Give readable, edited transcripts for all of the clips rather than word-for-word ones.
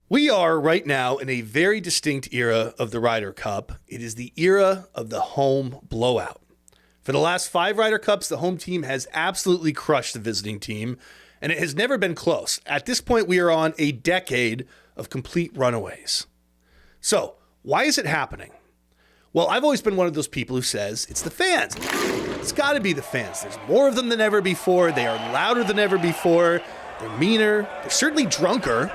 We are right now in a very distinct era of the Ryder Cup. It is the era of the home blowout. For the last 5 Ryder Cups, the home team has absolutely crushed the visiting team, and it has never been close. At this point, we are on a decade of complete runaways. So, why is it happening? Well, I've always been one of those people who says, it's the fans. It's got to be the fans. There's more of them than ever before. They are louder than ever before. They're meaner. They're certainly drunker.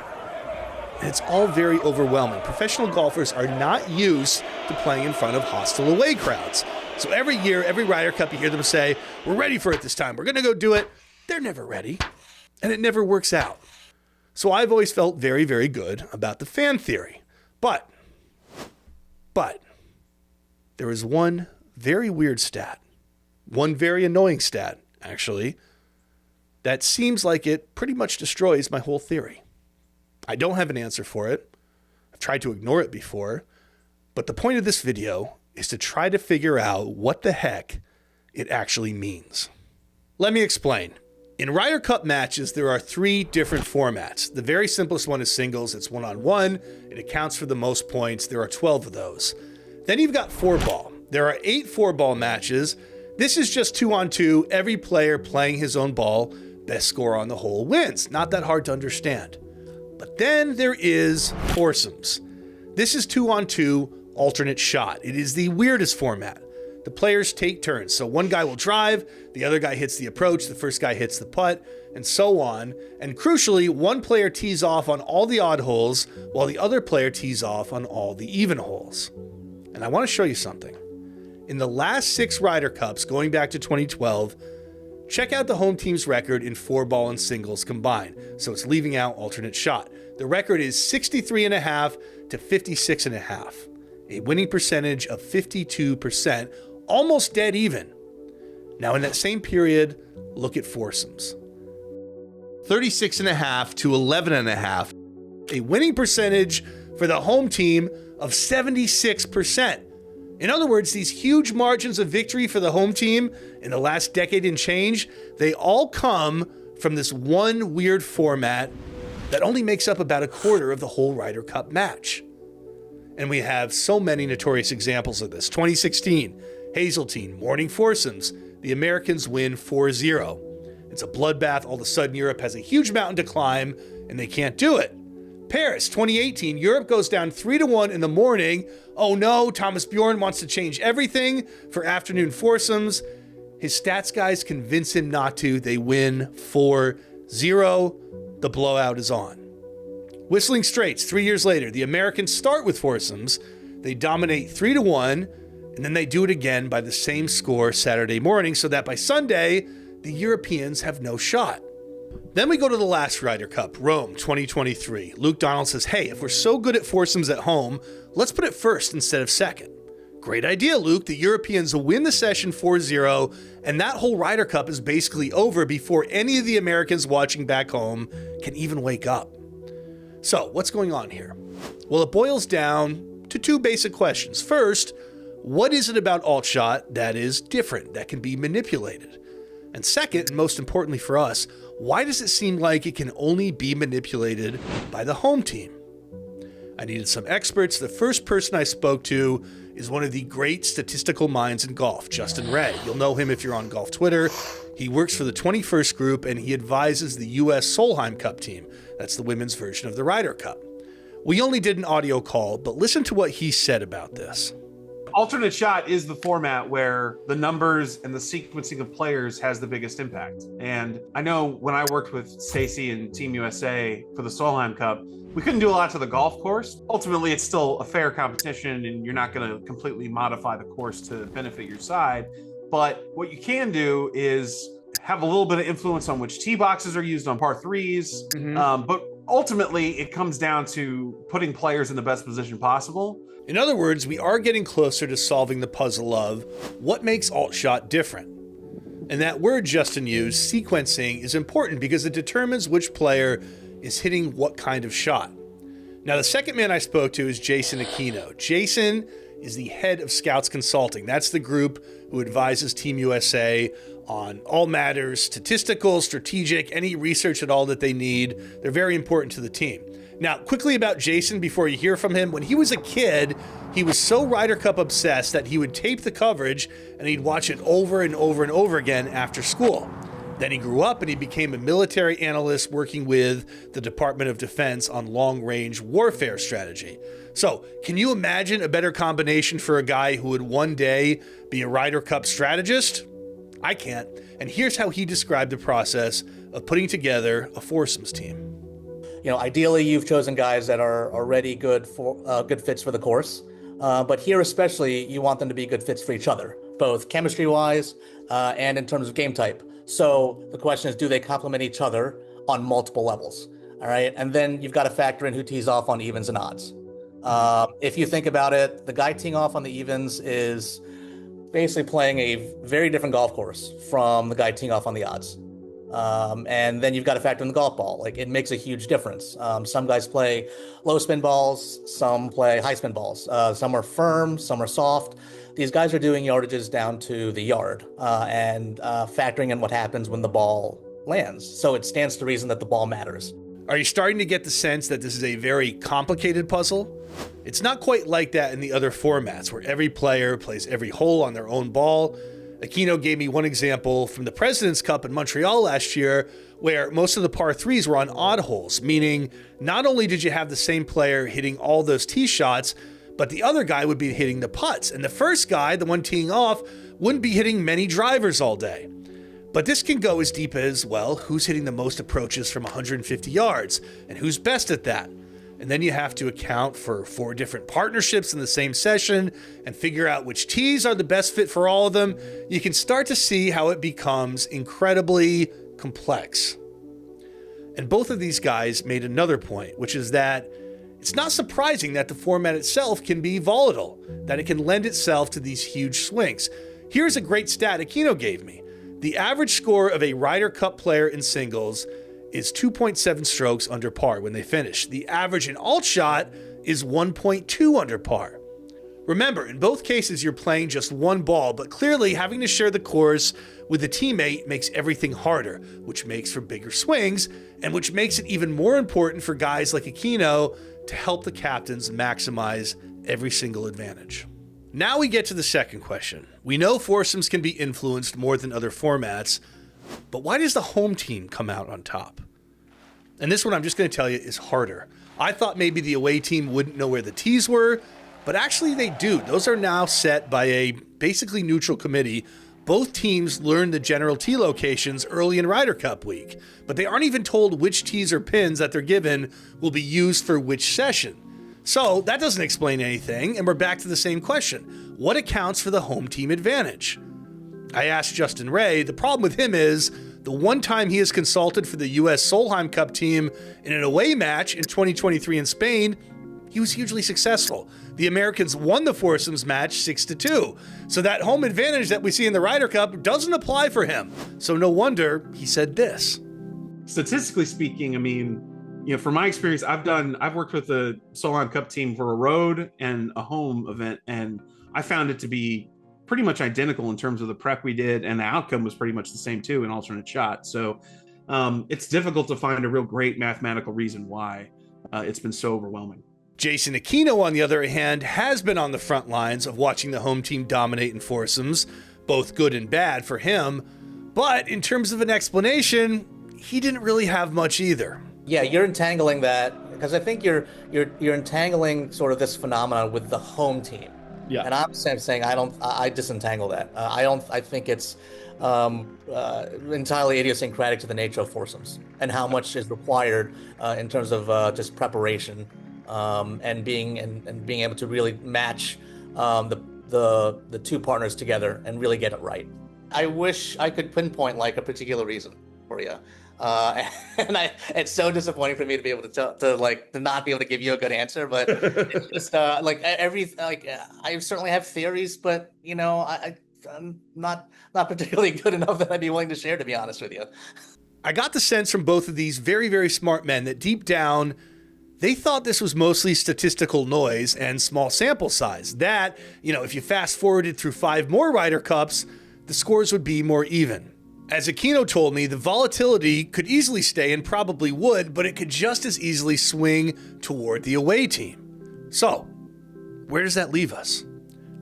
And it's all very overwhelming. Professional golfers are not used to playing in front of hostile away crowds. So every year, every Ryder Cup, you hear them say, we're ready for it this time. We're going to go do it. They're never ready. And it never works out. So I've always felt very, very good about the fan theory. But there is one very weird stat, one very annoying stat, actually, that seems like it pretty much destroys my whole theory. I don't have an answer for it. I've tried to ignore it before, but the point of this video is to try to figure out what the heck it actually means. Let me explain. In Ryder Cup matches, there are 3 different formats. The very simplest one is singles. It's 1-on-1. It accounts for the most points. There are 12 of those. Then you've got 4-ball. There are 8 4-ball matches. This is just 2-on-2, every player playing his own ball. Best score on the hole wins. Not that hard to understand. But then there is foursomes. This is 2-on-2 alternate shot. It is the weirdest format. The players take turns. So one guy will drive, the other guy hits the approach, the first guy hits the putt, and so on. And crucially, one player tees off on all the odd holes, while the other player tees off on all the even holes. And I want to show you something. In the last 6 Ryder Cups, going back to 2012, check out the home team's record in 4-ball and singles combined. So it's leaving out alternate shot. The record is 63.5 to 56.5, a winning percentage of 52%, almost dead even. Now in that same period, look at foursomes. 36.5 to 11.5, a winning percentage for the home team of 76%. In other words, these huge margins of victory for the home team in the last decade and change, they all come from this one weird format that only makes up about a quarter of the whole Ryder Cup match. And we have so many notorious examples of this. 2016, Hazeltine, morning foursomes. The Americans win 4-0. It's a bloodbath. All of a sudden, Europe has a huge mountain to climb, and they can't do it. Paris, 2018, Europe goes down 3-1 in the morning. Oh no, Thomas Bjorn wants to change everything for afternoon foursomes. His stats guys convince him not to. They win 4-0. The blowout is on. Whistling Straits, 3 years later, the Americans start with foursomes. They dominate 3-1, and then they do it again by the same score Saturday morning, so that by Sunday, the Europeans have no shot. Then we go to the last Ryder Cup, Rome 2023. Luke Donald says, hey, if we're so good at foursomes at home, let's put it first instead of second. Great idea, Luke. The Europeans win the session 4-0, and that whole Ryder Cup is basically over before any of the Americans watching back home can even wake up. So, what's going on here? Well, it boils down to 2 basic questions. First, what is it about alt shot that is different, that can be manipulated? And second, and most importantly for us, why does it seem like it can only be manipulated by the home team? I needed some experts. The first person I spoke to is one of the great statistical minds in golf, Justin Ray. You'll know him if you're on golf Twitter. He works for the 21st Group, and he advises the U.S. Solheim Cup team. That's the women's version of the Ryder Cup. We only did an audio call, but listen to what he said about this. Alternate shot is the format where the numbers and the sequencing of players has the biggest impact. And I know when I worked with Stacy and Team USA for the Solheim Cup, we couldn't do a lot to the golf course. Ultimately, it's still a fair competition, and you're not going to completely modify the course to benefit your side. But what you can do is have a little bit of influence on which tee boxes are used on par 3s. But ultimately, it comes down to putting players in the best position possible. In other words, we are getting closer to solving the puzzle of what makes alt shot different. And that word Justin used, sequencing, is important because it determines which player is hitting what kind of shot. Now, the second man I spoke to is Jason Aquino. Jason is the head of Scouts Consulting. That's the group who advises Team USA on all matters, statistical, strategic, any research at all that they need. They're very important to the team. Now, quickly about Jason before you hear from him. When he was a kid, he was so Ryder Cup obsessed that he would tape the coverage and he'd watch it over and over and over again after school. Then he grew up and he became a military analyst working with the Department of Defense on long-range warfare strategy. So, can you imagine a better combination for a guy who would one day be a Ryder Cup strategist? I can't. And here's how he described the process of putting together a foursomes team. Ideally, you've chosen guys that are already good fits for the course. But here especially, you want them to be good fits for each other, both chemistry-wise and in terms of game type. So the question is, do they complement each other on multiple levels? All right. And then you've got to factor in who tees off on evens and odds. If you think about it, the guy teeing off on the evens is basically playing a very different golf course from the guy teeing off on the odds. And then you've got to factor in the golf ball. Like, it makes a huge difference. Some guys play low spin balls, some play high spin balls. Some are firm, some are soft. These guys are doing yardages down to the yard and factoring in what happens when the ball lands. So it stands to reason that the ball matters. Are you starting to get the sense that this is a very complicated puzzle? It's not quite like that in the other formats, where every player plays every hole on their own ball. Aquino gave me one example from the President's Cup in Montreal last year, where most of the par threes were on odd holes, meaning not only did you have the same player hitting all those tee shots, but the other guy would be hitting the putts. And the first guy, the one teeing off, wouldn't be hitting many drivers all day. But this can go as deep as, well, who's hitting the most approaches from 150 yards, and who's best at that? And then you have to account for 4 different partnerships in the same session and figure out which tees are the best fit for all of them. You can start to see how it becomes incredibly complex. And both of these guys made another point, which is that it's not surprising that the format itself can be volatile, that it can lend itself to these huge swings. Here's a great stat Aquino gave me. The average score of a Ryder Cup player in singles is 2.7 strokes under par when they finish. The average in alt shot is 1.2 under par. Remember, in both cases, you're playing just one ball, but clearly having to share the course with a teammate makes everything harder, which makes for bigger swings, and which makes it even more important for guys like Aquino to help the captains maximize every single advantage. Now we get to the second question. We know foursomes can be influenced more than other formats, but why does the home team come out on top? And this one, I'm just going to tell you, is harder. I thought maybe the away team wouldn't know where the tees were, but actually they do. Those are now set by a basically neutral committee. Both teams learn the general tee locations early in Ryder Cup week, but they aren't even told which tees or pins that they're given will be used for which session. So that doesn't explain anything, and we're back to the same question. What accounts for the home team advantage? I asked Justin Ray. The problem with him is the one time he has consulted for the U.S. Solheim Cup team in an away match in 2023 in Spain, he was hugely successful. The Americans won the foursomes match 6-2. So that home advantage that we see in the Ryder Cup doesn't apply for him. So no wonder he said this. Statistically speaking, I mean, from my experience, I've worked with the Solheim Cup team for a road and a home event, and I found it to be pretty much identical in terms of the prep we did, and the outcome was pretty much the same too, an alternate shot. So it's difficult to find a real great mathematical reason why it's been so overwhelming. Jason Aquino, on the other hand, has been on the front lines of watching the home team dominate in foursomes, both good and bad for him. But in terms of an explanation, he didn't really have much either. Yeah, you're entangling that, because I think you're entangling sort of this phenomenon with the home team. Yeah. And I'm saying I disentangle that. I think it's entirely idiosyncratic to the nature of foursomes and how much is required in terms of just preparation and being able to really match the two partners together and really get it right. I wish I could pinpoint like a particular reason for you. It's so disappointing for me to be able to not be able to give you a good answer, but it's just I certainly have theories, but I'm not particularly good enough that I'd be willing to share, to be honest with you. I got the sense from both of these very, very smart men that deep down, they thought this was mostly statistical noise and small sample size. That, if you fast forwarded through 5 more Ryder Cups, the scores would be more even. As Aquino told me, the volatility could easily stay and probably would, but it could just as easily swing toward the away team. So, where does that leave us?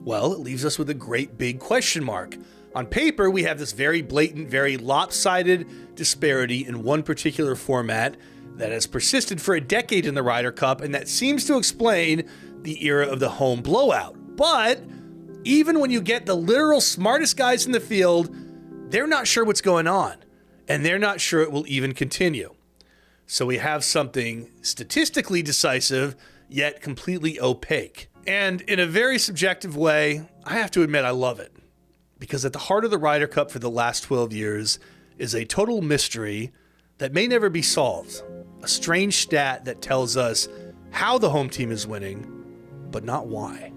Well, it leaves us with a great big question mark. On paper, we have this very blatant, very lopsided disparity in one particular format that has persisted for a decade in the Ryder Cup, and that seems to explain the era of the home blowout. But even when you get the literal smartest guys in the field, they're not sure what's going on, and they're not sure it will even continue. So we have something statistically decisive, yet completely opaque. And in a very subjective way, I have to admit I love it. Because at the heart of the Ryder Cup for the last 12 years is a total mystery that may never be solved. A strange stat that tells us how the home team is winning, but not why.